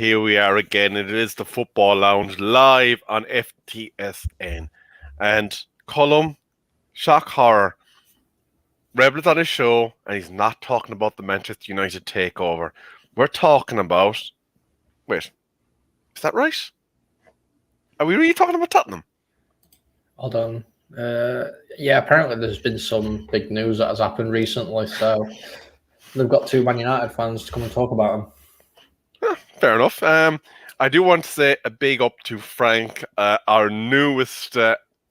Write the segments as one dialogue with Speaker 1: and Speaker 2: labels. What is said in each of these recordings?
Speaker 1: here we are again. It is the Football Lounge live on FTSN. And Colum, shock horror, Rebel's on his show, and he's not talking about the Manchester United takeover. We're talking about... Wait, is that right? Are we really talking about Tottenham?
Speaker 2: Hold on. Yeah, apparently there's been some big news that has happened recently, so they've got two Man United fans to come and talk about them.
Speaker 1: Fair enough. I do want to say a big up to Frank, our newest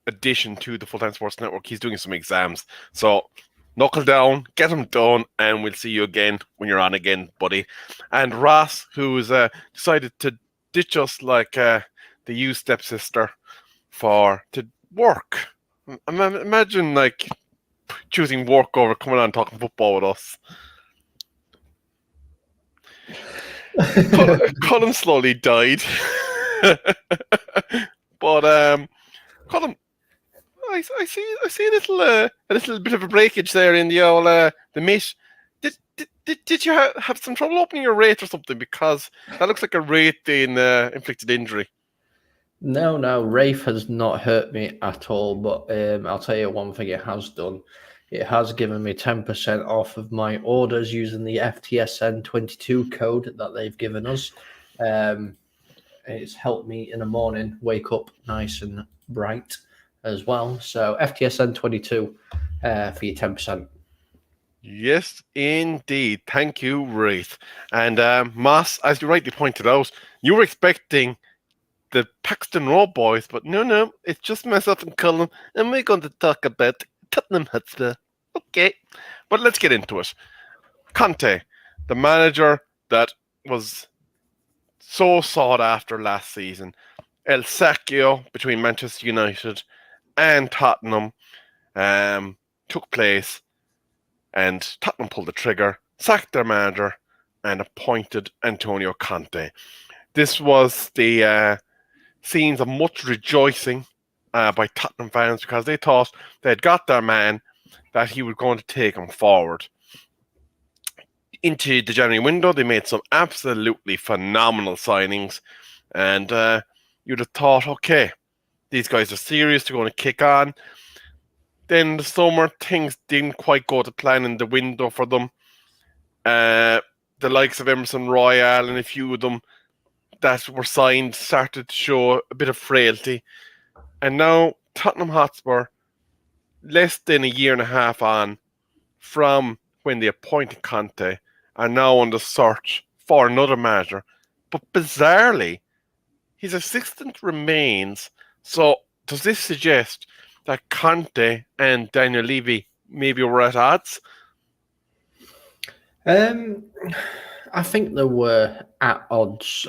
Speaker 1: addition to the Full Time Sports Network. He's doing some exams, so knuckle down, get them done, and we'll see you again when you're on again, buddy. And Ross, who's decided to ditch us like the you stepsister to work. Imagine like choosing work over coming on and talking football with us. Colin slowly died. But Colin, I see a little bit of a breakage there in the old the mitt. Did you have some trouble opening your rate or something? Because that looks like a rate in inflicted injury.
Speaker 2: No, Rafe has not hurt me at all, but I'll tell you one thing it has done. It has given me 10% off of my orders using the FTSN22 code that they've given us. It's helped me in the morning wake up nice and bright as well. So FTSN22 for your 10%.
Speaker 1: Yes, indeed. Thank you, Wraith. And Moss, as you rightly pointed out, you were expecting the Paxton Road boys, but no, it's just myself and Colin, and we're going to talk about Tottenham Hotspur. Okay, but let's get into it. Conte, the manager that was so sought after last season, El Sacchio between Manchester United and Tottenham took place, and Tottenham pulled the trigger, sacked their manager, and appointed Antonio Conte. This was the scenes of much rejoicing by Tottenham fans because they thought they had got their man, that he was going to take them forward. Into the January window, they made some absolutely phenomenal signings, and you'd have thought, okay, these guys are serious, they're going to kick on. Then the summer, things didn't quite go to plan in the window for them. The likes of Emerson Royal and a few of them that were signed started to show a bit of frailty. And now Tottenham Hotspur, less than a year and a half on from when they appointed Conte, are now on the search for another manager. But bizarrely, his assistant remains. So does this suggest that Conte and Daniel Levy maybe were at odds?
Speaker 2: I think they were at odds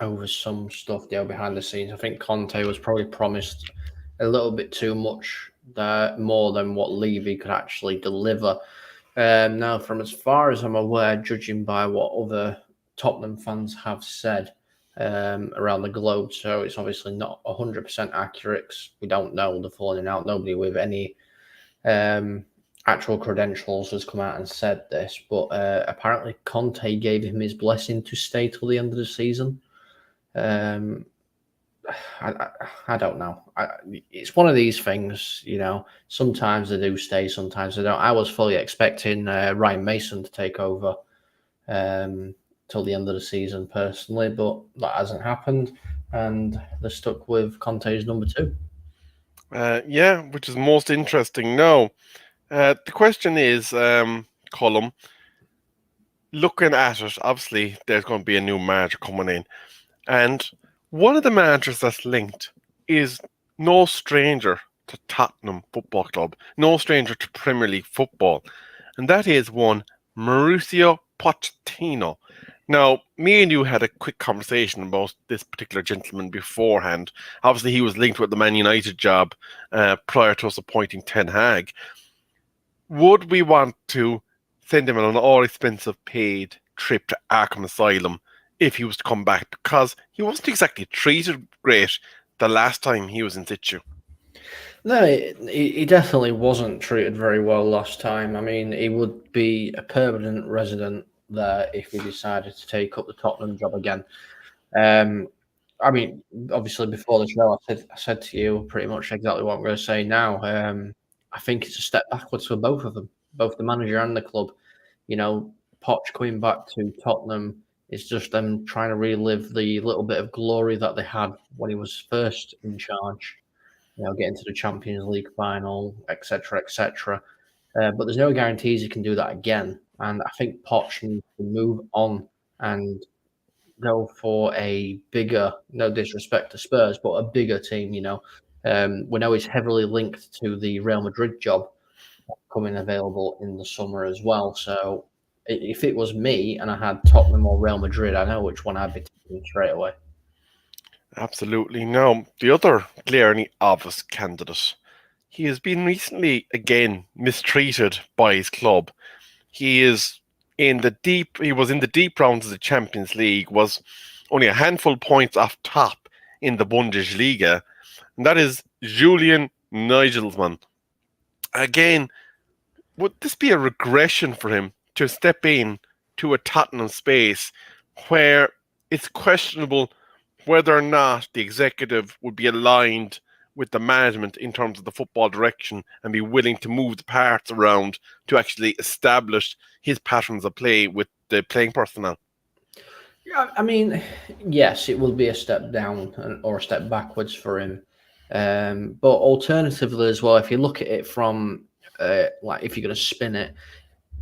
Speaker 2: over some stuff there behind the scenes. I think Conte was probably promised a little bit too much, more than what Levy could actually deliver. Now, from as far as I'm aware, judging by what other Tottenham fans have said around the globe, so it's obviously not 100% accurate. We don't know the falling out. Nobody with any actual credentials has come out and said this, but apparently Conte gave him his blessing to stay till the end of the season. I don't know. It's one of these things, sometimes they do stay, sometimes they don't. I was fully expecting Ryan Mason to take over till the end of the season personally, but that hasn't happened, and they're stuck with Conte's number 2.
Speaker 1: Yeah, which is most interesting. No, the question is, Colum, looking at it, obviously there's going to be a new manager coming in, and one of the managers that's linked is no stranger to Tottenham Football Club, no stranger to Premier League football, and that is one Mauricio Pochettino. Now, me and you had a quick conversation about this particular gentleman beforehand. Obviously, he was linked with the Man United job prior to us appointing Ten Hag. Would we want to send him on an all-expensive paid trip to Arkham Asylum if he was to come back? Because he wasn't exactly treated great the last time he was in situ.
Speaker 2: No, he definitely wasn't treated very well last time. I mean, he would be a permanent resident there if he decided to take up the Tottenham job again. Um, I mean, obviously, before the show, I said to you pretty much exactly what I'm going to say now. I think it's a step backwards for both of them, both the manager and the club. You know, Poch coming back to Tottenham is just them trying to relive the little bit of glory that they had when he was first in charge. You know, getting to the Champions League final, etc., etc. But there's no guarantees he can do that again. And I think Poch needs to move on and go for a bigger, no disrespect to Spurs, but a bigger team. We know he's heavily linked to the Real Madrid job coming available in the summer as well. So if it was me and I had Tottenham or Real Madrid, I know which one I'd be taking straight away.
Speaker 1: Absolutely. Now, the other glaringly obvious candidate, he has been recently again mistreated by his club. He was in the deep rounds of the Champions League, was only a handful of points off top in the Bundesliga, and that is Julian Nagelsmann. Again, would this be a regression for him to step in to a Tottenham space where it's questionable whether or not the executive would be aligned with the management in terms of the football direction and be willing to move the parts around to actually establish his patterns of play with the playing personnel?
Speaker 2: Yeah, I mean, yes, it will be a step down or a step backwards for him. But alternatively, as well, if you look at it from like if you're going to spin it,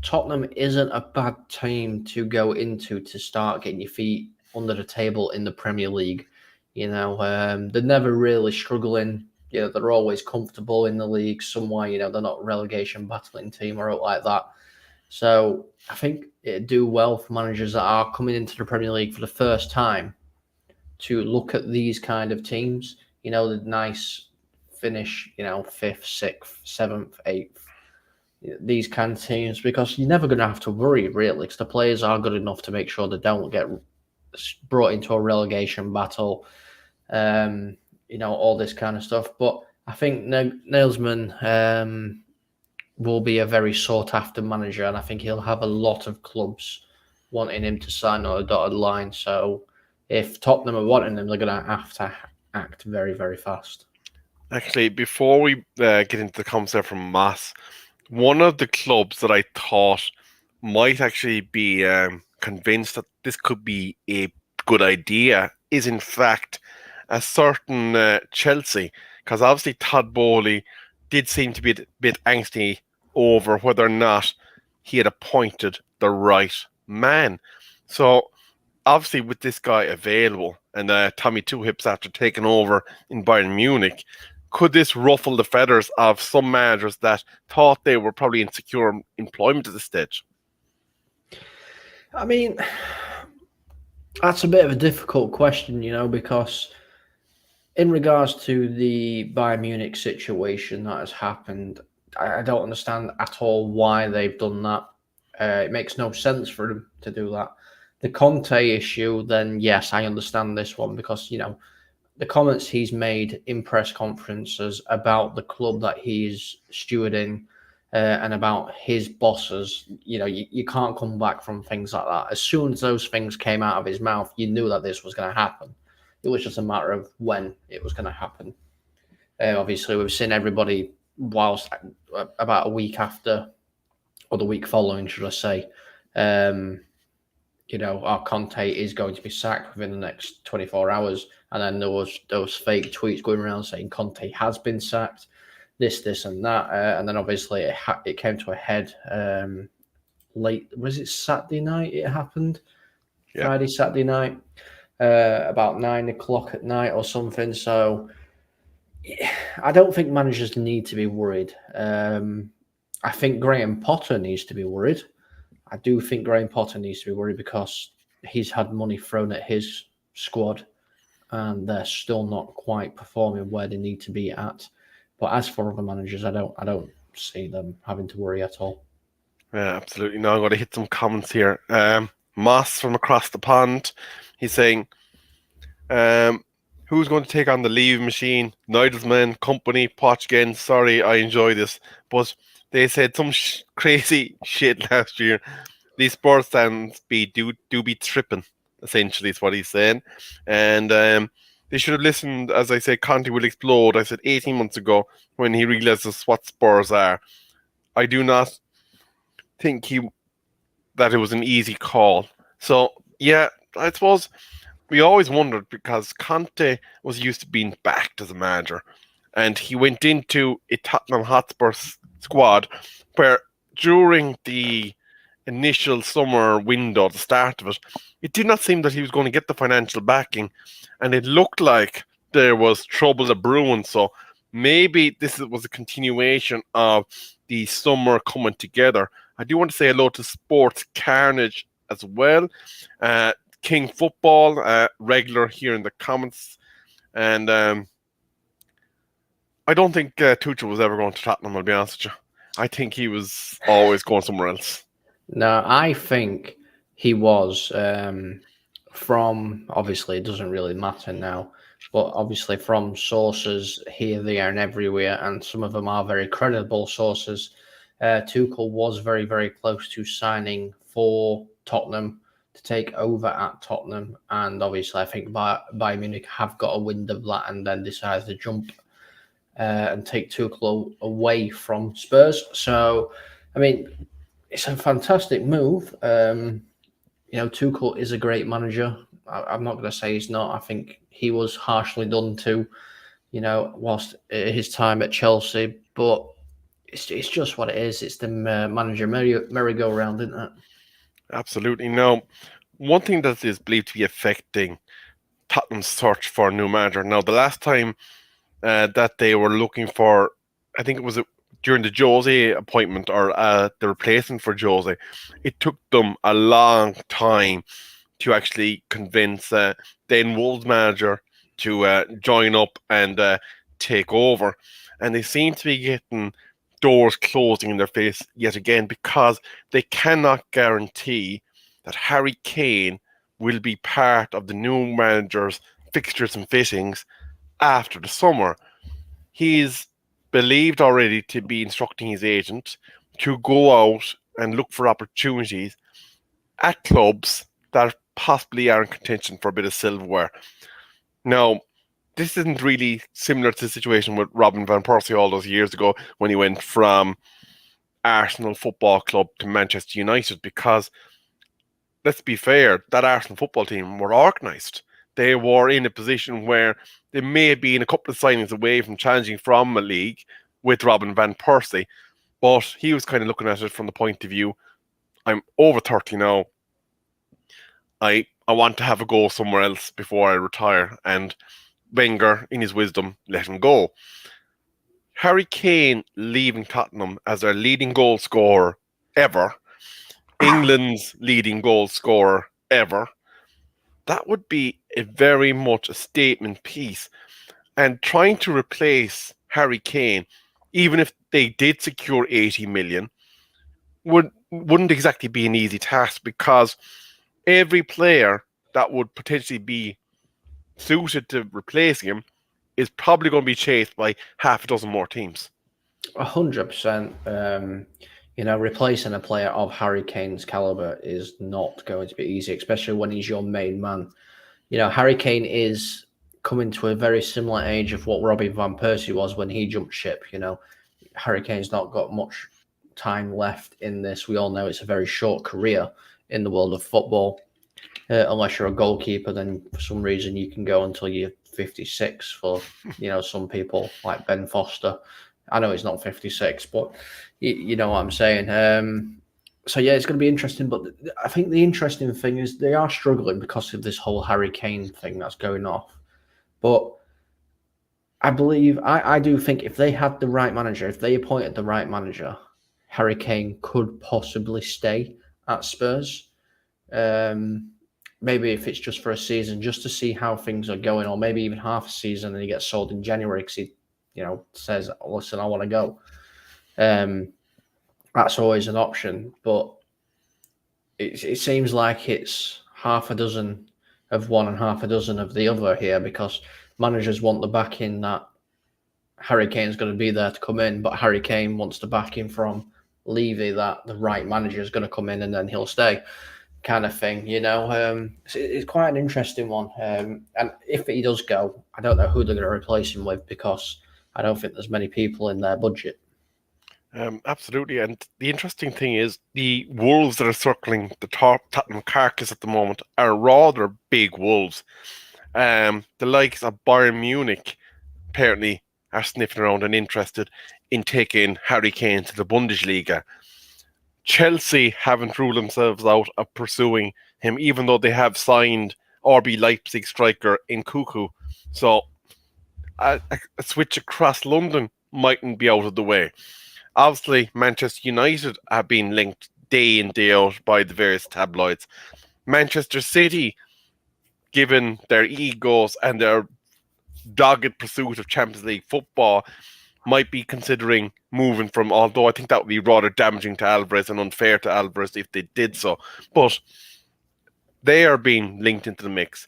Speaker 2: Tottenham isn't a bad team to go into to start getting your feet under the table in the Premier League. They're never really struggling. They're always comfortable in the league somewhere. They're not a relegation battling team or out like that. So I think it'd do well for managers that are coming into the Premier League for the first time to look at these kind of teams. The nice finish. Fifth, sixth, seventh, eighth. These kind of teams, because you're never going to have to worry really, because the players are good enough to make sure they don't get brought into a relegation battle. All this kind of stuff. But I think Nagelsmann will be a very sought after manager, and I think he'll have a lot of clubs wanting him to sign on a dotted line. So if Tottenham are wanting him, they're going to have to act very, very fast.
Speaker 1: Actually, before we get into the comments there from Mass, one of the clubs that I thought might actually be convinced that this could be a good idea is in fact a certain Chelsea, because obviously Todd Bowley did seem to be a bit angsty over whether or not he had appointed the right man. So obviously with this guy available and Tommy Two Hips after taking over in Bayern Munich, could this ruffle the feathers of some managers that thought they were probably in secure employment at this stage?
Speaker 2: I mean, that's a bit of a difficult question, because in regards to the Bayern Munich situation that has happened, I don't understand at all why they've done that. It makes no sense for them to do that. The Conte issue, then yes, I understand this one because, the comments he's made in press conferences about the club that he's stewarding and about his bosses, you can't come back from things like that. As soon as those things came out of his mouth, you knew that this was going to happen. It was just a matter of when it was going to happen. Obviously, we've seen everybody whilst about a week after, or the week following, should I say, our Conte is going to be sacked within the next 24 hours. And then there was those fake tweets going around saying Conte has been sacked, this, and that. And then obviously it came to a head late. Was it Saturday night it happened? Yeah. Friday, Saturday night, about 9 o'clock at night or something. So I don't think managers need to be worried. I think Graham Potter needs to be worried. I do think Graham Potter needs to be worried because he's had money thrown at his squad and they're still not quite performing where they need to be at. But as for other managers, I don't see them having to worry at all.
Speaker 1: Yeah, absolutely. Now I'm going to hit some comments here. Moss from across the pond, he's saying, who's going to take on the leave machine? Nagelsmann, company, Poch again. Sorry, I enjoy this. But they said some crazy shit last year. these Spurs fans do be tripping. Essentially, is what he's saying, and they should have listened. As I said, Conte will explode. I said 18 months ago when he realizes what Spurs are. I do not think he that it was an easy call. So yeah, I suppose we always wondered because Conte was used to being backed as a manager, and he went into a Tottenham Hotspur squad where during the initial summer window, the start of it, it did not seem that he was going to get the financial backing, and it looked like there was trouble brewing. So maybe this was a continuation of the summer coming together. I do want to say hello to Sports Carnage as well. Uh, King Football, regular here in the comments. And I don't think Tuchel was ever going to Tottenham, I'll be honest with you. I think he was always going somewhere else.
Speaker 2: No, I think he was from, obviously, it doesn't really matter now, but obviously from sources here, there, and everywhere, and some of them are very credible sources. Tuchel was very, very close to signing for Tottenham to take over at Tottenham, and obviously, I think Bayern Munich have got a wind of that and then decided to jump and take Tuchel away from Spurs. So, I mean, it's a fantastic move. Tuchel is a great manager. I'm not going to say he's not. I think he was harshly done to, whilst his time at Chelsea, but it's just what it is. It's the manager merry-go-round, isn't it?
Speaker 1: Absolutely. Now, one thing that is believed to be affecting Tottenham's search for a new manager. Now, the last time that they were looking for, I think it was during the Jose appointment or the replacement for Jose, it took them a long time to actually convince then Wolves manager to join up and take over. And they seem to be getting doors closing in their face yet again because they cannot guarantee that Harry Kane will be part of the new manager's fixtures and fittings after the summer. He's believed already to be instructing his agent to go out and look for opportunities at clubs that possibly are in contention for a bit of silverware. Now, this isn't really similar to the situation with Robin Van Persie all those years ago when he went from Arsenal Football Club to Manchester United because, let's be fair, that Arsenal football team were organised. They were in a position where they may have been a couple of signings away from challenging from a league with Robin Van Persie, but he was kind of looking at it from the point of view, I'm over 30 now. I want to have a go somewhere else before I retire. And Wenger, in his wisdom, let him go. Harry Kane leaving Tottenham as their leading goal scorer ever, England's leading goal scorer ever, that would be a very much a statement piece. And trying to replace Harry Kane, even if they did secure 80 million, wouldn't exactly be an easy task because every player that would potentially be suited to replacing him is probably going to be chased by half a dozen more teams.
Speaker 2: 100%. Replacing a player of Harry Kane's caliber is not going to be easy, especially when he's your main man. Harry Kane is coming to a very similar age of what Robbie Van Persie was when he jumped ship. Harry Kane's not got much time left in this. We all know it's a very short career in the world of football. Unless you're a goalkeeper, then for some reason you can go until you're 56 for, some people like Ben Foster. I know he's not 56, but you know what I'm saying. So, yeah, it's going to be interesting. But I think the interesting thing is they are struggling because of this whole Harry Kane thing that's going off. But I do think if they had the right manager, if they appointed the right manager, Harry Kane could possibly stay at Spurs. Maybe if it's just for a season, just to see how things are going, or maybe even half a season and he gets sold in January because he, says, listen, I want to go. That's always an option. But it seems like it's half a dozen of one and half a dozen of the other here because managers want the backing that Harry Kane's going to be there to come in, but Harry Kane wants the backing from Levy that the right manager is going to come in and then he'll stay, kind of thing. It's quite an interesting one. And if he does go, I don't know who they're going to replace him with because I don't think there's many people in their budget.
Speaker 1: Absolutely. And the interesting thing is the wolves that are circling the top Tottenham carcass at the moment are rather big wolves. The likes of Bayern Munich apparently are sniffing around and interested in taking Harry Kane to the Bundesliga. Chelsea haven't ruled themselves out of pursuing him, even though they have signed RB Leipzig striker in Cuckoo. So a switch across London mightn't be out of the way. Obviously, Manchester United have been linked day in, day out by the various tabloids. Manchester City, given their egos and their dogged pursuit of Champions League football, might be considering moving from, although I think that would be rather damaging to Alvarez and unfair to Alvarez if they did so. But they are being linked into the mix.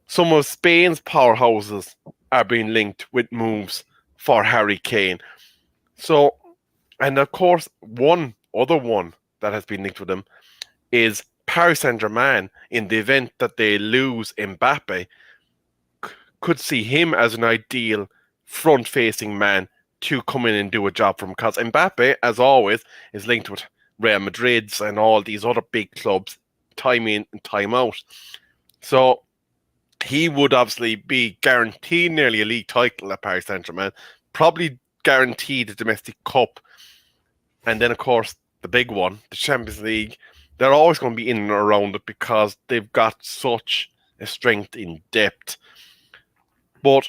Speaker 1: Some of Spain's powerhouses are being linked with moves for Harry Kane. So, and of course, one other one that has been linked with them is Paris Saint-Germain. In the event that they lose Mbappe, could see him as an ideal front-facing man to come in and do a job for him. Because Mbappe, as always, is linked with Real Madrid's and all these other big clubs, time in and time out. So he would obviously be guaranteed nearly a league title at Paris Saint-Germain, probably guaranteed a domestic cup, and then, of course, the big one, the Champions League. They're always going to be in and around it because they've got such a strength in depth. But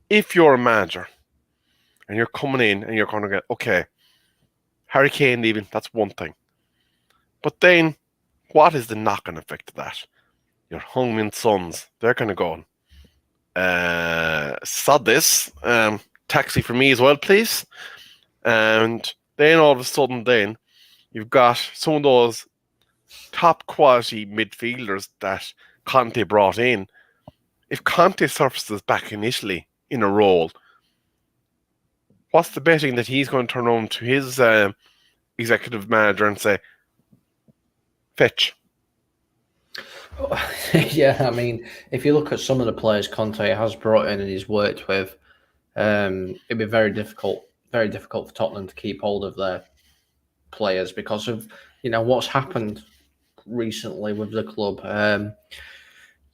Speaker 1: if you're a manager and you're coming in and you're going to get, okay, Harry Kane leaving, that's one thing. But then, what is the knock-on effect of that? Your Heung-min Sons, they're kind of going, sod this, taxi for me as well, please. And then all of a sudden, then you've got some of those top quality midfielders that Conte brought in. If Conte surfaces back initially in a role, what's the betting that he's going to turn on to his executive manager and say, fetch?
Speaker 2: Yeah, I mean, if you look at some of the players Conte has brought in and he's worked with, it'd be very difficult for Tottenham to keep hold of their players because of what's happened recently with the club.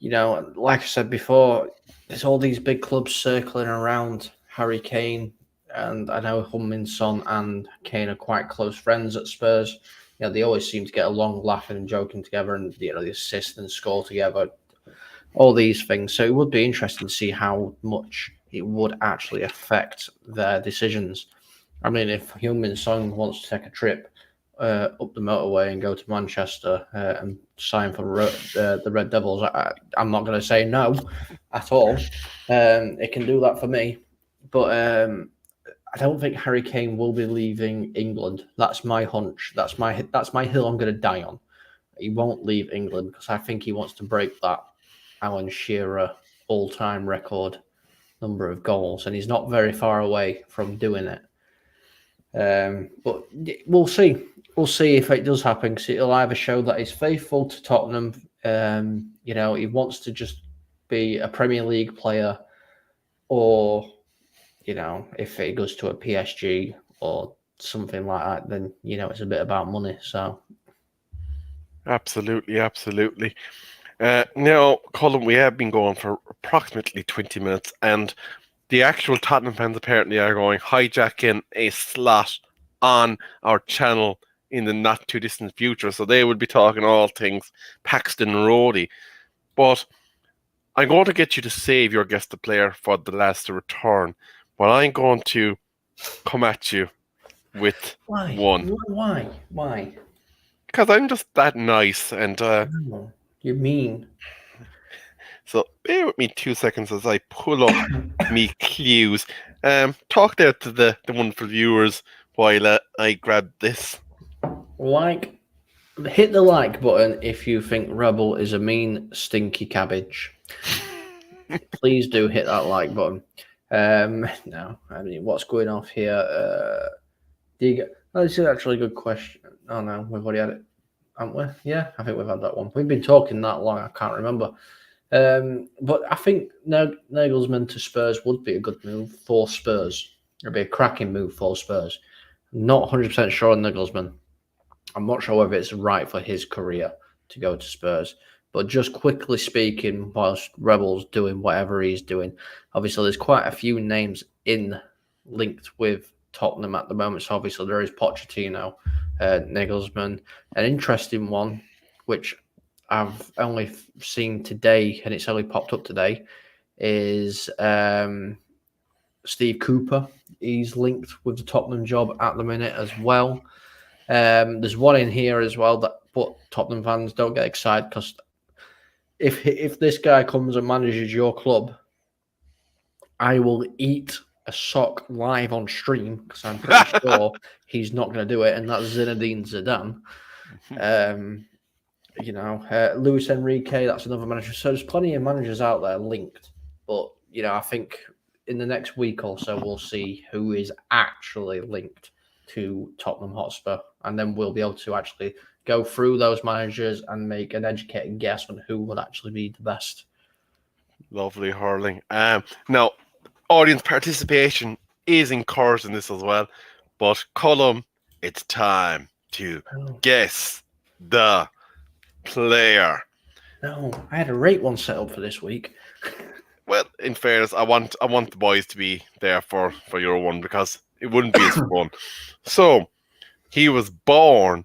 Speaker 2: Like I said before, there's all these big clubs circling around Harry Kane, and I know Heung-min Son and Kane are quite close friends at Spurs. They always seem to get along, laughing and joking together, and they assist and score together. All these things. So it would be interesting to see how much it would actually affect their decisions. I mean, if Heung-min Son wants to take a trip up the motorway and go to Manchester and sign for the Red Devils, I'm not going to say no at all. It can do that for me, but I don't think Harry Kane will be leaving England. That's my hunch. That's my hill I'm going to die on. He won't leave England because I think he wants to break that Alan Shearer all-time record number of goals, and he's not very far away from doing it. But we'll see. We'll see if it does happen because it'll either show that he's faithful to Tottenham. He wants to just be a Premier League player, or if it goes to a PSG or something like that, then it's a bit about money. So,
Speaker 1: Absolutely, absolutely. Now, Colin, we have been going for approximately 20 minutes, and the actual Tottenham fans apparently are going hijacking a slot on our channel in the not too distant future. So they will be talking all things Paxton Roadie. But I'm going to get you to save your guest the player for the last to return. But I'm going to come at you with one.
Speaker 2: Why?
Speaker 1: Because I'm just that nice. And
Speaker 2: No, you mean?
Speaker 1: so bear with me 2 seconds as I pull up me clues. Talk there to the wonderful viewers while I grab this.
Speaker 2: Hit the like button if you think Rebel is a mean, stinky cabbage. Please do hit that like button. No, I mean, what's going off here? That's actually a good question. Oh no, we've already had it, haven't we? Yeah, I think we've had that one. We've been talking that long, I can't remember. But I think Nagelsmann to Spurs would be a good move for Spurs. It'd be a cracking move for Spurs. Not 100% sure on Nagelsmann. I'm not sure whether it's right for his career to go to Spurs. But just quickly speaking, whilst Rebels doing whatever he's doing, obviously there's quite a few names in linked with Tottenham at the moment. So obviously there is Pochettino, Nagelsmann, an interesting one, which I've only seen today, and it's only popped up today, is Steve Cooper. He's linked with the Tottenham job at the minute as well. There's one in here as well that, but Tottenham fans don't get excited because if this guy comes and manages your club, I will eat a sock live on stream because I'm pretty sure he's not going to do it, and that's Zinedine Zidane. Luis Enrique, that's another manager. So there's plenty of managers out there linked, but I think in the next week or so we'll see who is actually linked to Tottenham Hotspur, and then we'll be able to actually go through those managers and make an educated guess on who would actually be the best.
Speaker 1: Lovely hurling. Now, audience participation is encouraged in this as well. But Colum, it's time to guess the player.
Speaker 2: No, I had a rate one set up for this week.
Speaker 1: Well, in fairness, I want the boys to be there for your one because it wouldn't be as fun. So, he was born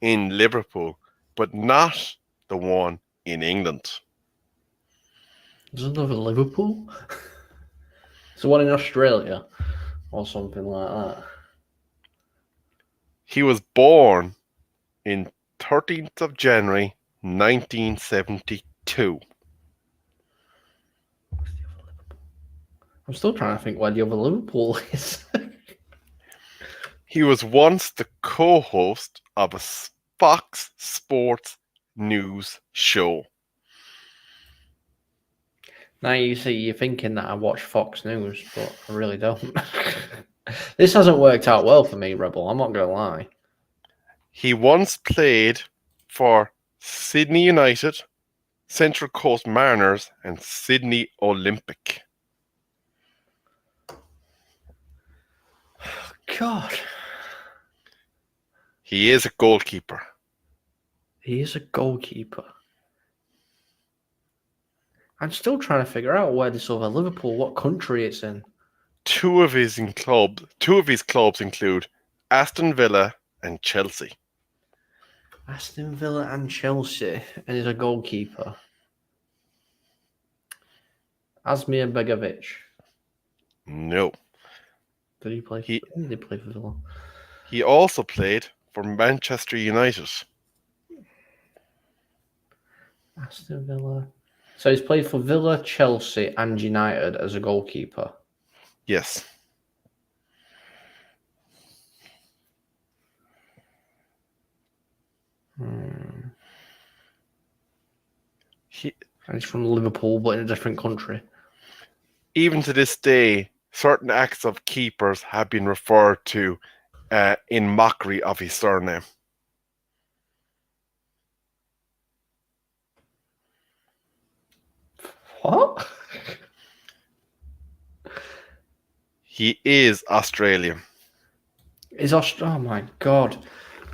Speaker 1: in Liverpool, but not the one in England.
Speaker 2: There's another Liverpool? It's the one in Australia or something like that.
Speaker 1: He was born in 13th of January 1972.
Speaker 2: I'm still trying to think where the other Liverpool is.
Speaker 1: He was once the co-host of a Fox Sports news show.
Speaker 2: Now you're thinking that I watch Fox News, but I really don't. This hasn't worked out well for me, Rebel. I'm not going to lie.
Speaker 1: He once played for Sydney United, Central Coast Mariners, and Sydney Olympic.
Speaker 2: God.
Speaker 1: He is a goalkeeper.
Speaker 2: He is a goalkeeper. I'm still trying to figure out where this other Liverpool, what country it's in.
Speaker 1: Two of his clubs include Aston Villa and Chelsea.
Speaker 2: Aston Villa and Chelsea, and he's a goalkeeper. Asmir Begovic.
Speaker 1: No.
Speaker 2: Did he play? He did play for Villa.
Speaker 1: He also played for Manchester United.
Speaker 2: Aston Villa. So he's played for Villa, Chelsea, and United as a goalkeeper.
Speaker 1: Yes.
Speaker 2: And he's from Liverpool, but in a different country.
Speaker 1: Even to this day, certain acts of keepers have been referred to in mockery of his surname.
Speaker 2: What?
Speaker 1: He is Australian.
Speaker 2: Oh my god.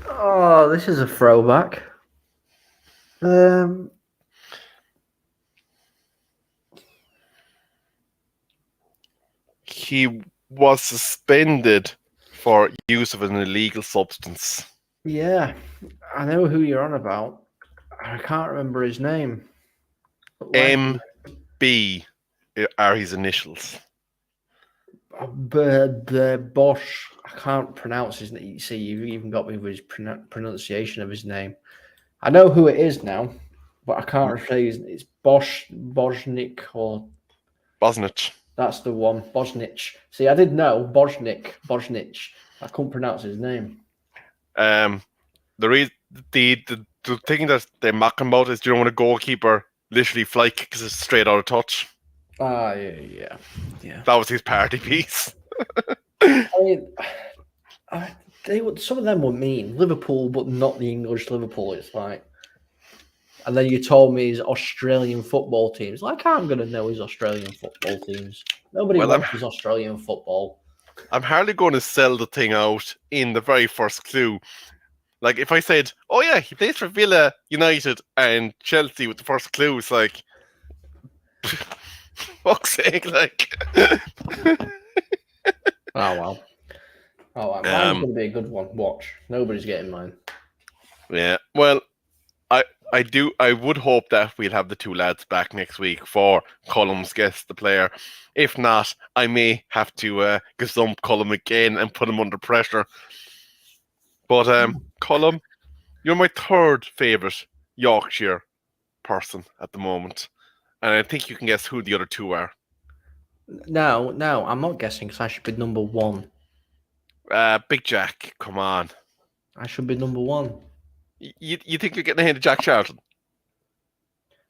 Speaker 2: Oh, this is a throwback.
Speaker 1: He was suspended for use of an illegal substance.
Speaker 2: Yeah, I know who you're on about. I can't remember his name.
Speaker 1: MB are his initials.
Speaker 2: Bosch. I can't pronounce his name. You see, you've even got me with his pronunciation of his name. I know who it is now, but I can't say it's Bosnic or
Speaker 1: Bosnich.
Speaker 2: That's the one, Bosnich. See, I did know Bosnich. I couldn't pronounce his name.
Speaker 1: The thing that they mock him about is, do you know when a goalkeeper literally fly kicks it straight out of touch?
Speaker 2: Yeah.
Speaker 1: That was his party piece.
Speaker 2: I mean, Some of them were mean. Liverpool, but not the English Liverpool. It's like, and then you told me his Australian football teams. Like, I'm gonna know his Australian football teams. Nobody
Speaker 1: Well,
Speaker 2: watches Australian football.
Speaker 1: I'm hardly going to sell the thing out in the very first clue. Like if I said, "Oh yeah, he plays for Villa, United, and Chelsea," with the first clue, it's like, fuck's sake, like.
Speaker 2: Oh well. Oh, well. Mine's
Speaker 1: um,
Speaker 2: gonna be a good one. Watch. Nobody's getting mine.
Speaker 1: yeah. Well, I would hope that we'll have the two lads back next week for Cullum's guess the player. If not, I may have to gazump Cullum again and put him under pressure. But Cullum, you're my third favourite Yorkshire person at the moment, and I think you can guess who the other two are.
Speaker 2: No, no, I'm not guessing because I should be number one.
Speaker 1: Big Jack, come on.
Speaker 2: I should be number one.
Speaker 1: You think you're getting ahead of Jack Charlton?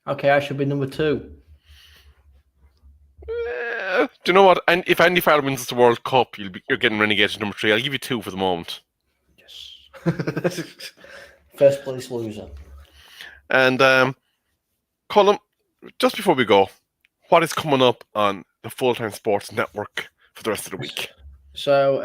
Speaker 2: Okay, I should be number two.
Speaker 1: Do you know what? And if Andy Farrell wins the World Cup, you're getting relegated to number three. I'll give you two for the moment.
Speaker 2: Yes. First place loser.
Speaker 1: And Colin, just before we go, what is coming up on the Full Time Sports Network for the rest of the week?
Speaker 2: So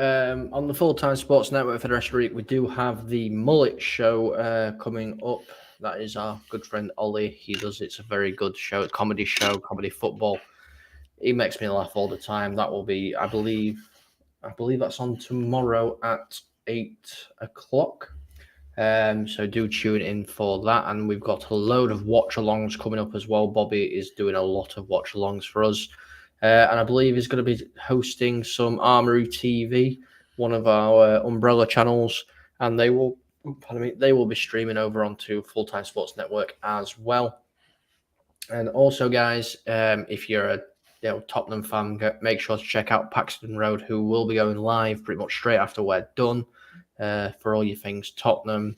Speaker 2: on the Full Time Sports Network for the rest of the week, we do have the Mullet Show coming up. That is our good friend Ollie. He does. It's a very good show, comedy football. He makes me laugh all the time. That will be, I believe that's on tomorrow at 8:00. So do tune in for that. And we've got a load of watch-alongs coming up as well. Bobby is doing a lot of watch-alongs for us. And I believe he's going to be hosting some Armory TV, one of our umbrella channels. And they will be streaming over onto Full Time Sports Network as well. And also, guys, if you're a Tottenham fan, make sure to check out Paxton Road, who will be going live pretty much straight after we're done for all your things Tottenham.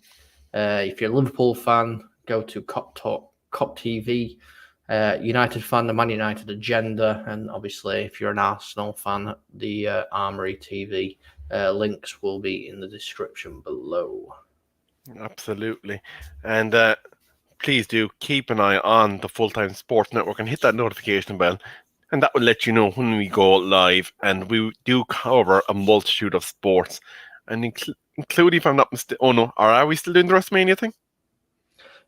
Speaker 2: If you're a Liverpool fan, go to Cop TV. United fan, the Man United Agenda, and obviously, if you're an Arsenal fan, the Armory TV links will be in the description below.
Speaker 1: Absolutely. And please do keep an eye on the Full Time Sports Network and hit that notification bell. And that will let you know when we go live. And we do cover a multitude of sports. And including, if I'm not mistaken, are we still doing the WrestleMania thing?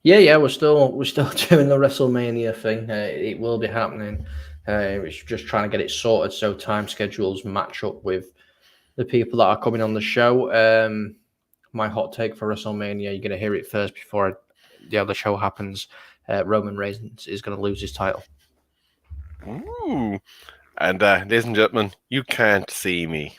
Speaker 2: Yeah, we're still doing the WrestleMania thing. It will be happening. It's just trying to get it sorted so time schedules match up with the people that are coming on the show. My hot take for WrestleMania, you're going to hear it first before the other show happens. Roman Reigns is going to lose his title.
Speaker 1: Ooh. And ladies and gentlemen, you can't see me.